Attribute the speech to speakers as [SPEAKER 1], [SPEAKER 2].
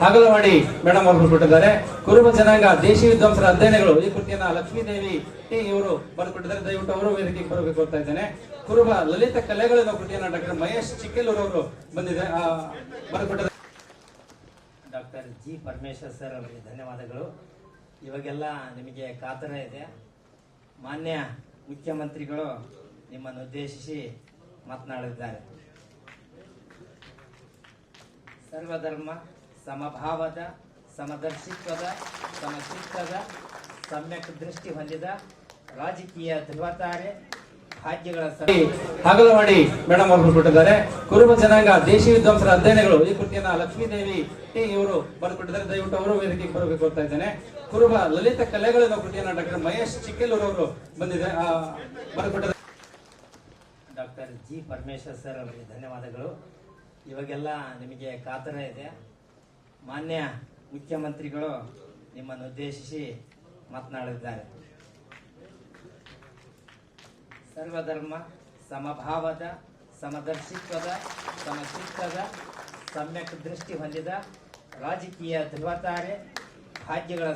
[SPEAKER 1] Hagalavadi madam ಅವರು ಕೊಟ್ಟಿದ್ದಾರೆ. ಕುರುಬ ಜನಾಂಗ ದೇಶಿ ವಿದ್ವಾಂಸರ ಅಧ್ಯಯನಗಳು ಈ ಕೃತಿಯನ್ನ ಲಕ್ಷ್ಮೀದೇವಿ ಇವರು ಬರೆದುಕೊಟ್ಟಿದ್ದಾರೆ. ದಯವಿಟ್ಟು ಅವರು ವೇದಿಕೆಗೆ ಬರಬೇಕು ಅಂತ ಇದ್ದೇನೆ. ಕುರುಬ ಲಲಿತ ಕಲೆಗಳು ಕೃತಿಯನ್ನ ಡಾಕ್ಟರ್ ಮಹೇಶ್ ಚಿಕ್ಕೇಲೂರು ಅವರು ಬಂದಿದೆ ಬರೆದುಕೊಟ್ಟಿದ್ದಾರೆ.
[SPEAKER 2] ಡಾಕ್ಟರ್ ಜಿ ಪರಮೇಶ್ವರ್ ಸರ್ ಅವರಿಗೆ ಧನ್ಯವಾದಗಳು. ಇವಾಗೆಲ್ಲ ನಿಮಗೆ ಕಾತರ ಇದೆ. ಮಾನ್ಯ ಮುಖ್ಯಮಂತ್ರಿಗಳು ನಿಮ್ಮನ್ನು ಉದ್ದೇಶಿಸಿ ಮಾತನಾಡಿದ್ದಾರೆ. ಸರ್ವಧರ್ಮ ಸಮಭಾವದ ಸಮದರ್ಶಿತ್ವದ ಸಮಚಿತ್ತದ ಸಮ್ಯಕ್ ದೃಷ್ಟಿ ಹೊಂದಿದ ರಾಜಕೀಯ ಧ್ರುವತಾರೆ ಭಾಗ್ಯಗಳ
[SPEAKER 1] ಹಾಗಲವಾಡಿ ಮೇಡಮ್ ಅವರು ಕೊಟ್ಟಿದ್ದಾರೆ. ಕುರುಬ ಜನಾಂಗ ದೇಶಿ ವಿದ್ವಾಂಸರ ಅಧ್ಯಯನಗಳು ಈ ಕೃತಿಯನ್ನ ಲಕ್ಷ್ಮೀದೇವಿ ಇವರು ಬರೆದುಕೊಟ್ಟಿದ್ದಾರೆ. ದಯವಿಟ್ಟು ಅವರು ವೇದಿಕೆಗೆ ಬರಬೇಕು ಅಂತ ಇದ್ದೇನೆ. ಕುರುಬ ಲಲಿತ ಕಲೆಗಳು ಕೃತಿಯನ್ನ ಡಾಕ್ಟರ್ ಮಹೇಶ್ ಚಿಕ್ಕೇಲೂರು ಅವರು ಬಂದಿದೆ ಬರೆದುಕೊಟ್ಟಿದ್ದಾರೆ.
[SPEAKER 2] ಡಾಕ್ಟರ್ ಜಿ ಪರಮೇಶ್ವರ್ ಸರ್ ಅವರಿಗೆ ಧನ್ಯವಾದಗಳು. ಇವಾಗೆಲ್ಲ ನಿಮಗೆ ಕಾತರ ಇದೆ. ಮಾನ್ಯ ಮುಖ್ಯಮಂತ್ರಿಗಳು ನಿಮ್ಮನ್ನು ಉದ್ದೇಶಿಸಿ ಮಾತನಾಡಿದ್ದಾರೆ. ಸರ್ವಧರ್ಮ ಸಮಭಾವದ ಸಮದರ್ಶಿತ್ವದ ಸಮಚಿತ್ತದ ಸಮ್ಯಕ್ ದೃಷ್ಟಿ ಹೊಂದಿದ ರಾಜಕೀಯ ಧ್ರುವತಾರೆ ಭಾಗ್ಯಗಳ